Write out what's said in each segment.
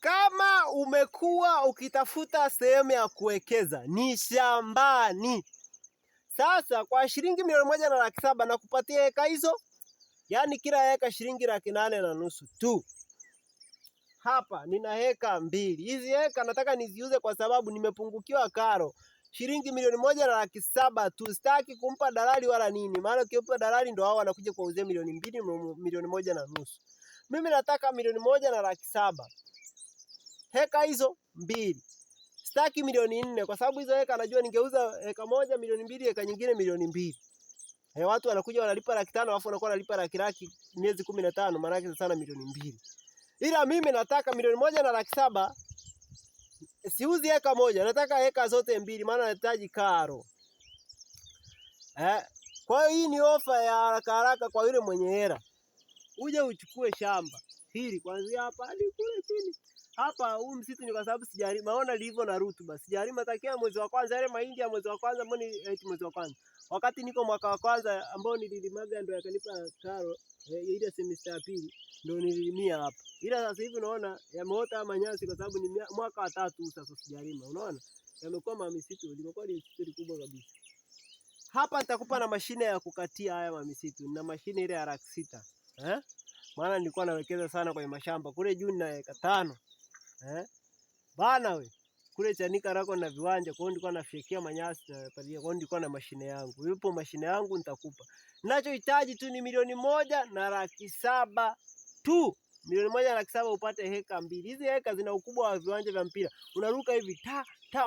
Kama umekuwa ukitafuta sehemu ya kuwekeza ni shambani. Sasa kwa shilingi 1,700,000 nakupatia eka hizo. Yaani kila eka shilingi 8,500,000 tu. Hapa nina eka 2. Hizi eka nataka niziuze kwa sababu nimepungukiwa karo. Shilingi 1,700,000 tu. Sitaki kumpa dalali wala nini. Maana ukimpa dalali ndo hao wanakuja kuuzia 2,000,000, 1,100,000. Mimi nataka 1,700,000. Heka hizo 2. Sitaki 4,000,000 kwa sababu hizo heka najua ningeuza eka moja 2,000,000, eka nyingine 2,000,000. Watu wanakuja wanalipa 500,000 alafu wanakuwa wanalipa laki miezi 15, maana yake sana 2,000,000. Ila mimi nataka 1,700,000. Siuzi eka moja, nataka eka zote 2 maana nahitaji karo. Kwa hiyo hii ni ofa ya haraka haraka kwa yule mwenye hela. Uje uchukue shamba hili kuanzia hapa hadi kule chini. Hapa huu msitu ni kwa sababu sijalima, maona lilivyo na rutuba. Sijalima takia mwezi wa kwanza, yale mahindi ya mwezi wa kwanza mbona mwezi wa kwanza. Wakati niko mwaka wa kwanza ambao nililimaga ndio yakanipa karo, ile semester ya pili ndio nililimia hapa. Ila sasa hivi unaona yameota manyasi kwa sababu ni mwaka wa 3 sasa sijalima. Unaona? Yamekuwa mamisitu, limekuwa misitu kubwa kabisa. Hapa nitakupa na mashine ya kukatia haya mamisitu. Nina mashine ile ya laki 6. Maana nilikuwa nawekeza sana kwenye mashamba. Kule juu nina eka 5. Bana we. Kule Chanika rako na viwanja, kwa hiyo nilikuwa nafyekia manyasi na palia. Kwa hiyo nilikuwa na mashine yangu. Yupo mashine yangu nitakupa. Ninachohitaji tu ni 1,700,000 tu. 1,700,000 upate heka 2. Hizi heka zina ukubwa wa viwanja vya mpira. Unaruka hivi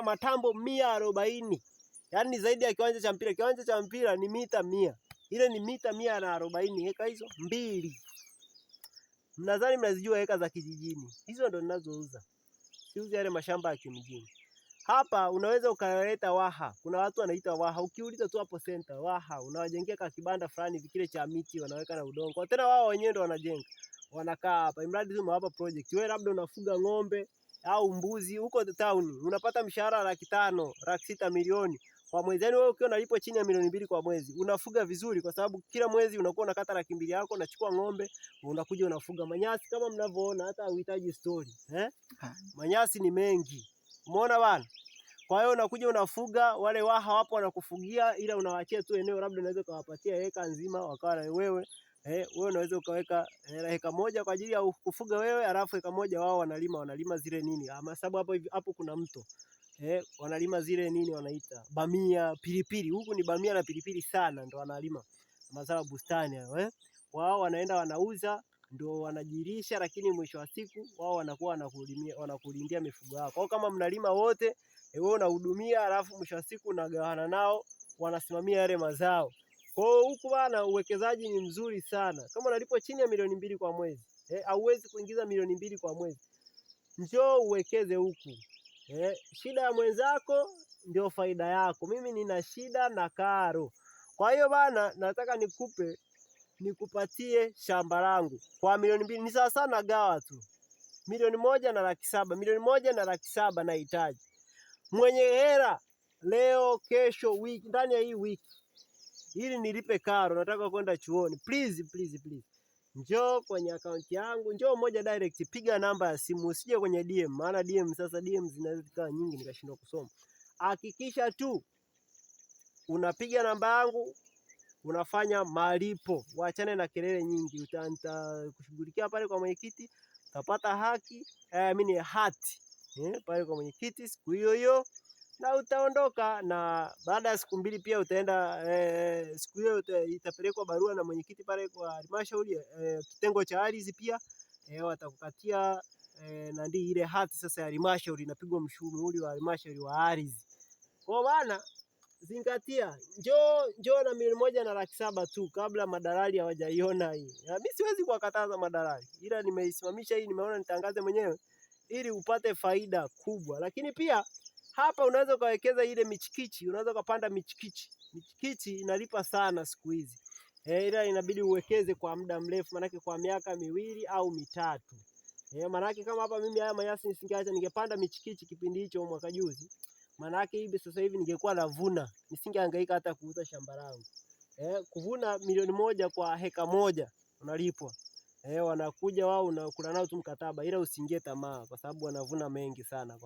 matambo 140. Yaani zaidi ya kiwanja cha mpira. Kiwanja cha mpira ni mita 100. Ile ni mita 140. Heka hizo 2. Mnadhani mnazijua heka za kijijini. Hizo ndo ninazouza. Siuzi yale mashamba ya kimjini. Hapa unaweza ukaleta waha. Kuna watu wanaita waha. Ukiuliza tu hapo center waha, unawajengea ka kibanda fulani kile cha miti wanaweka na udongo. Kwa tena wao wenyewe ndo wanajenga. Wanakaa hapa. Imradi tu hapa project. Wewe labda unafuga ng'ombe au mbuzi huko town. Unapata mshahara 500,000, laki 6 milioni kwa mwezi. Yaani wewe ukiwa unalipwa chini ya 2,000,000 kwa mwezi, unafuga vizuri kwa sababu kila mwezi unakuwa unakata 200,000 yako, unachukua ng'ombe, unakuja unafuga manyasi kama mnavyoona, hata uhitaji story. Manyasi ni mengi. Umeona bana? Kwa hiyo unakuja unafuga, wale waha wapo wanakufugia, ila unawaachia tu eneo, labda unaweza kuwapatia eka nzima wakawa na wewe. Wewe unaweza ukaweka eka moja kwa ajili ya kufuga wewe, alafu eka moja wao wanalima zile nini? Sababu hapo kuna mto. Wanalima zile nini wanaita bamia, pilipili. Huku ni bamia na pilipili sana ndo wanalima. Mazao bustani hayo. Wao wanaenda wanauza ndio wanajirisha, lakini mwisho wa siku wao wanakuwa wanakulindia mifugo yako. Kwa kama mnalima wote, wewe unahudumia, alafu mwisho wa siku unagawana nao, wanasimamia yale mazao. Kwa hiyo huku bana uwekezaji ni mzuri sana. Kama unalipwa chini ya 2,000,000 kwa mwezi, hauwezi kuingiza 2,000,000 kwa mwezi. Njoo uwekeze huku. Shida ya mwenzako ndio faida yako. Mimi nina shida na karo. Kwa hiyo bana nataka nikupatie shamba langu kwa 2,000,000. Ni sawa sana gawa tu. 1,100,000 na laki 7. 1,100,000 na laki 7 nahitaji. Mwenye hela leo, kesho, wiki, ndani ya hii wiki. Ili nilipe karo, nataka kwenda chuoni. Please. Njoo kwenye account yangu, njoo moja direct, piga namba ya simu, usije kwenye DM, maana DM zinaweza kuwa nyingi nikashindwa kusoma. Hakikisha tu unapiga namba yangu, unafanya malipo, uachane na kelele nyingi. Nitakushughulikia pale kwa mwenyekiti, utapata haki, hati. Pale kwa mwenyekiti siku hiyo na utaondoka, na baada ya siku 2 pia utaenda siku hiyo itapelekwa barua na mwenyekiti pale kwa halmashauri kitengo cha ardhi pia watakukatia na ndio ile hati sasa ya halmashauri inapigwa mshuhuri wa halmashauri wa ardhi. Kwa maana zingatia, njoo na 1,100,000 na laki 7 tu kabla madalali hawajaiona hii. Mimi siwezi kuwakataza madalali, ila nimeisimamisha hii, nimeona nitangaze mwenyewe ili upate faida kubwa. Lakini pia hapa unaweza ukawekeza ile michikichi, unaweza kupanda michikichi. Michikichi inalipa sana siku hizi. Ila inabidi uwekeze kwa muda mrefu, manake kwa miaka 2 au 3. Manake kama hapa mimi haya manyasi nisingeacha, ningepanda michikichi kipindi hicho mwaka juzi. Manake hivi sasa hivi ningekuwa navuna, nisingehangaika hata kuuza shamba langu. Kuvuna 1,000,000 kwa heka moja unalipwa. Wanakuja wao unakula nao tu mkataba, ila usiingie tamaa kwa sababu wanavuna mengi sana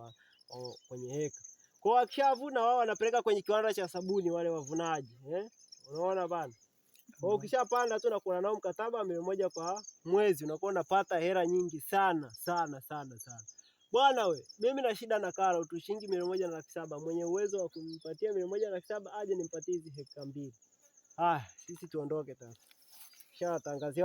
kwenye heka. Kwa hiyo wakishavuna wao wanapeleka kwenye kiwanda cha sabuni wale wavunaji. Unaona bana? Kwa hiyo ukishapanda tu unakula nao mkataba 100 kwa mwezi, unakuwa unapata hela nyingi sana sana sana sana. Bwana we, mimi na shida na karo tu shilingi 107,000. Mwenye uwezo wa kunipatia 107,000 aje nimpatie hizi heka 2. Sisi tuondoke sasa. Kisha tangazia